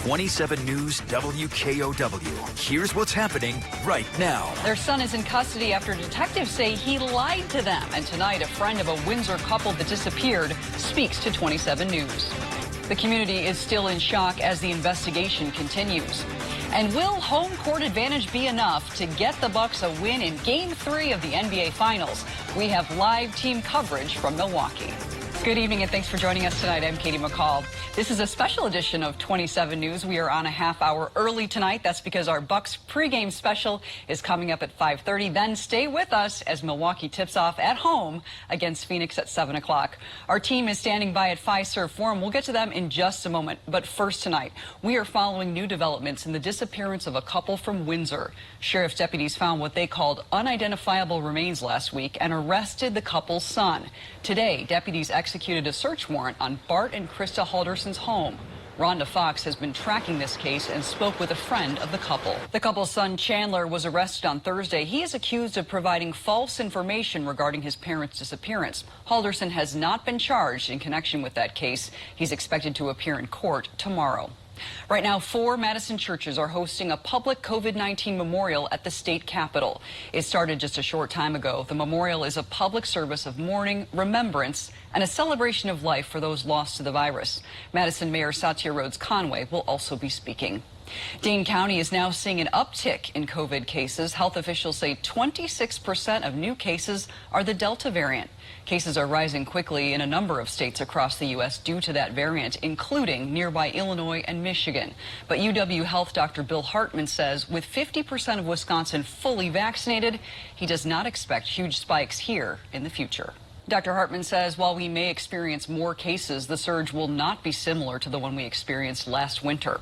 27 News WKOW. Here's what's happening right now. Their son is in custody after detectives say he lied to them. And tonight, a friend of a Windsor couple that disappeared speaks to 27 News. The community is still in shock as the investigation continues. And will home court advantage be enough to get the Bucks a win in Game 3 of the NBA Finals? We have live team coverage from Milwaukee. Good evening and thanks for joining us tonight. I'm Katie McCall. This is a special edition of 27 News. We are on a half hour early tonight. That's because our Bucks pregame special is coming up at 5:30. Then stay with us as Milwaukee tips off at home against Phoenix at 7 o'clock. Our team is standing by at Fiserv Forum. We'll get to them in just a moment. But first tonight, we are following new developments in the disappearance of a couple from Windsor. Sheriff's deputies found what they called unidentifiable remains last week and arrested the couple's son. Today, deputies executed a search warrant on Bart and Krista Halderson's home. Rhonda Fox has been tracking this case and spoke with a friend of the couple. The couple's son, Chandler, was arrested on Thursday. He is accused of providing false information regarding his parents' disappearance. Halderson has not been charged in connection with that case. He's expected to appear in court tomorrow. Right now, 4 Madison churches are hosting a public COVID-19 memorial at the state capitol. It started just a short time ago. The memorial is a public service of mourning, remembrance, and a celebration of life for those lost to the virus. Madison Mayor Satya Rhodes Conway will also be speaking. Dane County is now seeing an uptick in COVID cases. Health officials say 26% of new cases are the Delta variant. Cases are rising quickly in a number of states across the U.S. due to that variant, including nearby Illinois and Michigan. But UW Health Dr. Bill Hartman says with 50% of Wisconsin fully vaccinated, he does not expect huge spikes here in the future. Dr. Hartman says while we may experience more cases, the surge will not be similar to the one we experienced last winter.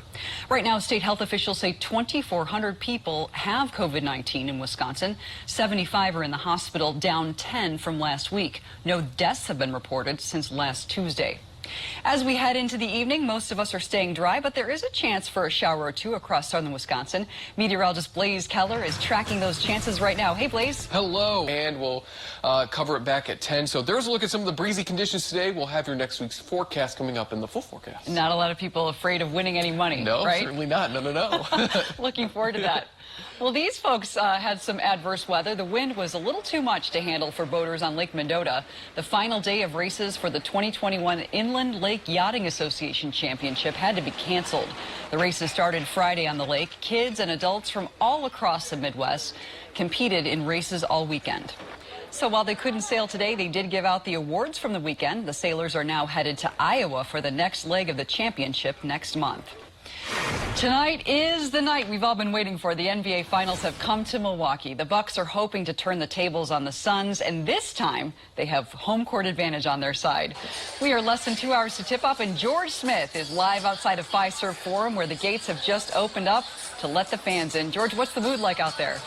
Right now, state health officials say 2,400 people have COVID-19 in Wisconsin. 75 are in the hospital, down 10 from last week. No deaths have been reported since last Tuesday. As we head into the evening, most of us are staying dry, but there is a chance for a shower or two across southern Wisconsin. Meteorologist Blaze Keller is tracking those chances right now. Hey, Blaze. Hello. And we'll cover it back at 10. So there's a look at some of the breezy conditions today. We'll have your next week's forecast coming up in the full forecast. Not a lot of people afraid of winning any money, no, right? Certainly not. No. Looking forward to that. Well, these folks had some adverse weather. The wind was a little too much to handle for boaters on Lake Mendota. The final day of races for the 2021 Inland Lake Yachting Association Championship had to be canceled. The races started Friday on the lake. Kids and adults from all across the Midwest competed in races all weekend. So while they couldn't sail today, they did give out the awards from the weekend. The sailors are now headed to Iowa for the next leg of the championship next month. Tonight is the night we've all been waiting for. The NBA Finals have come to Milwaukee. The Bucks are hoping to turn the tables on the Suns, and this time they have home court advantage on their side. We are less than 2 hours to tip off, and George Smith is live outside of Fiserv Forum, where the gates have just opened up to let the fans in. George, what's the mood like out there?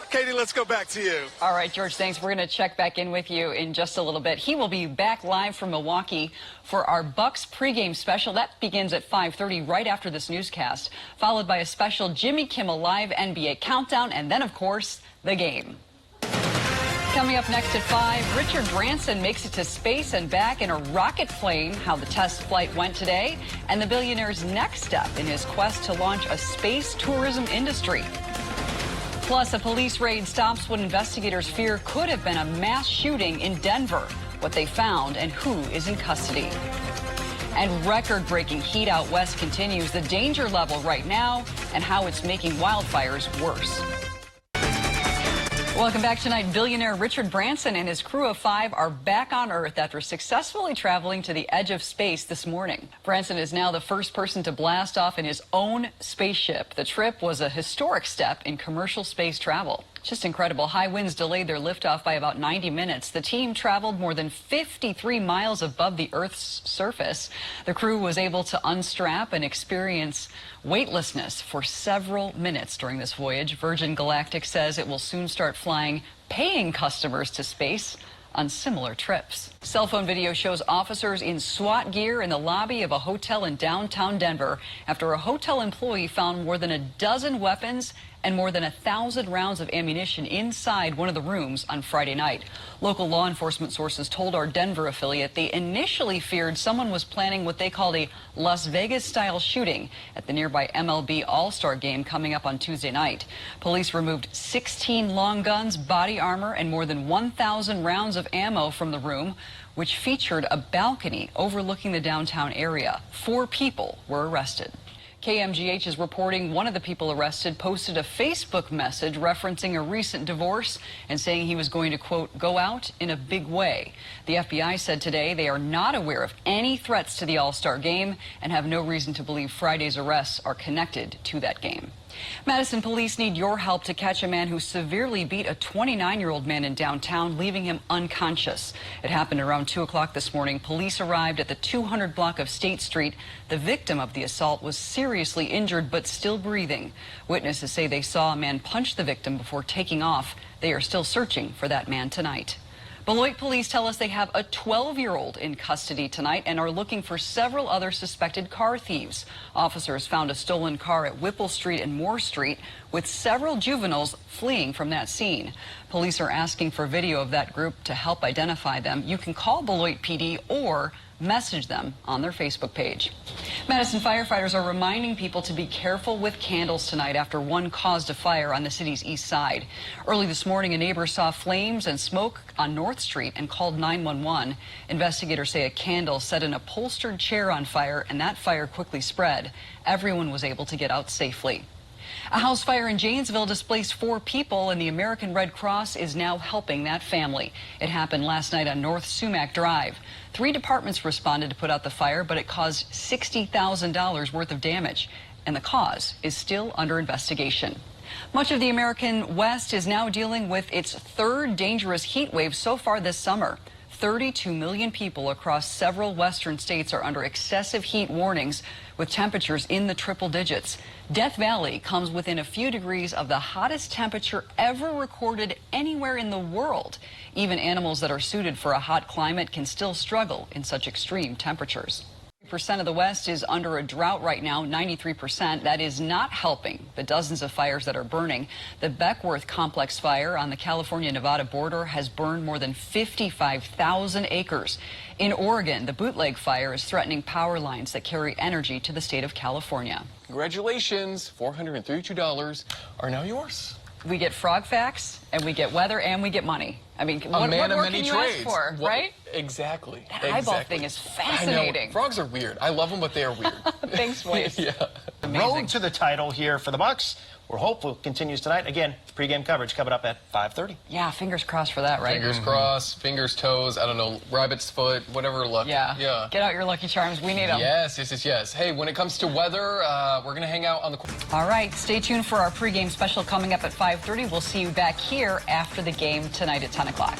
Katie, let's go back to you. All right, George, thanks. We're going to check back in with you in just a little bit. He will be back live from Milwaukee for our Bucks pregame special. That begins at 5:30 right after this newscast, followed by a special Jimmy Kimmel Live NBA countdown, and then, of course, the game. Coming up next at 5, Richard Branson makes it to space and back in a rocket plane, how the test flight went today, and the billionaire's next step in his quest to launch a space tourism industry. Plus, a police raid stops what investigators fear could have been a mass shooting in Denver, what they found and who is in custody. And record-breaking heat out west continues, the danger level right now and how it's making wildfires worse. Welcome back tonight. Billionaire Richard Branson and his crew of 5 are back on Earth after successfully traveling to the edge of space this morning. Branson is now the first person to blast off in his own spaceship. The trip was a historic step in commercial space travel. Just incredible. High winds delayed their liftoff by about 90 minutes. The team traveled more than 53 miles above the Earth's surface. The crew was able to unstrap and experience weightlessness for several minutes during this voyage. Virgin Galactic says it will soon start flying paying customers to space on similar trips. Cell phone video shows officers in SWAT gear in the lobby of a hotel in downtown Denver after a hotel employee found more than a dozen weapons and more than 1,000 rounds of ammunition inside one of the rooms on Friday night. Local law enforcement sources told our Denver affiliate they initially feared someone was planning what they called a Las Vegas-style shooting at the nearby MLB All-Star game coming up on Tuesday night. Police removed 16 long guns, body armor, and more than 1,000 rounds of ammo from the room, which featured a balcony overlooking the downtown area. 4 people were arrested. KMGH is reporting one of the people arrested posted a Facebook message referencing a recent divorce and saying he was going to, quote, go out in a big way. The FBI said today they are not aware of any threats to the All-Star game and have no reason to believe Friday's arrests are connected to that game. Madison police need your help to catch a man who severely beat a 29-year-old man in downtown, leaving him unconscious. It happened around 2 o'clock this morning. Police arrived at the 200 block of State Street. The victim of the assault was seriously injured but still breathing. Witnesses say they saw a man punch the victim before taking off. They are still searching for that man tonight. Beloit police tell us they have a 12-year-old in custody tonight and are looking for several other suspected car thieves. Officers found a stolen car at Whipple Street and Moore Street with several juveniles fleeing from that scene. Police are asking for video of that group to help identify them. You can call Beloit PD or message them on their Facebook page. Madison firefighters are reminding people to be careful with candles tonight after one caused a fire on the city's east side. Early this morning, a neighbor saw flames and smoke on North Street and called 911. Investigators say a candle set an upholstered chair on fire, and that fire quickly spread. Everyone was able to get out safely. A house fire in Janesville displaced 4 people, and the American Red Cross is now helping that family. It happened last night on North Sumac Drive. 3 departments responded to put out the fire, but it caused $60,000 worth of damage, and the cause is still under investigation. Much of the American West is now dealing with its 3rd dangerous heat wave so far this summer. 32 million people across several western states are under excessive heat warnings with temperatures in the triple digits. Death Valley comes within a few degrees of the hottest temperature ever recorded anywhere in the world. Even animals that are suited for a hot climate can still struggle in such extreme temperatures. 90% of the West is under a drought right now, 93%. That is not helping the dozens of fires that are burning. The Beckworth Complex fire on the California-Nevada border has burned more than 55,000 acres. In Oregon, the Bootleg fire is threatening power lines that carry energy to the state of California. Congratulations, $432 are now yours. We get frog facts, and we get weather, and we get money. I mean, what more can you ask for, right? Exactly. That eyeball thing is fascinating. I know. Frogs are weird. I love them, but they are weird. Thanks, Blaze. Yeah. Road to the title here for the Bucks. We're hopeful it continues tonight. Again, pregame coverage coming up at 5:30. Yeah, fingers crossed for that, right? Fingers crossed, fingers, toes, I don't know, rabbit's foot, whatever luck. Yeah. Get out your Lucky Charms. We need them. Yes. Hey, when it comes to weather, we're going to hang out on the... All right, stay tuned for our pregame special coming up at 5:30. We'll see you back here after the game tonight at 10 o'clock.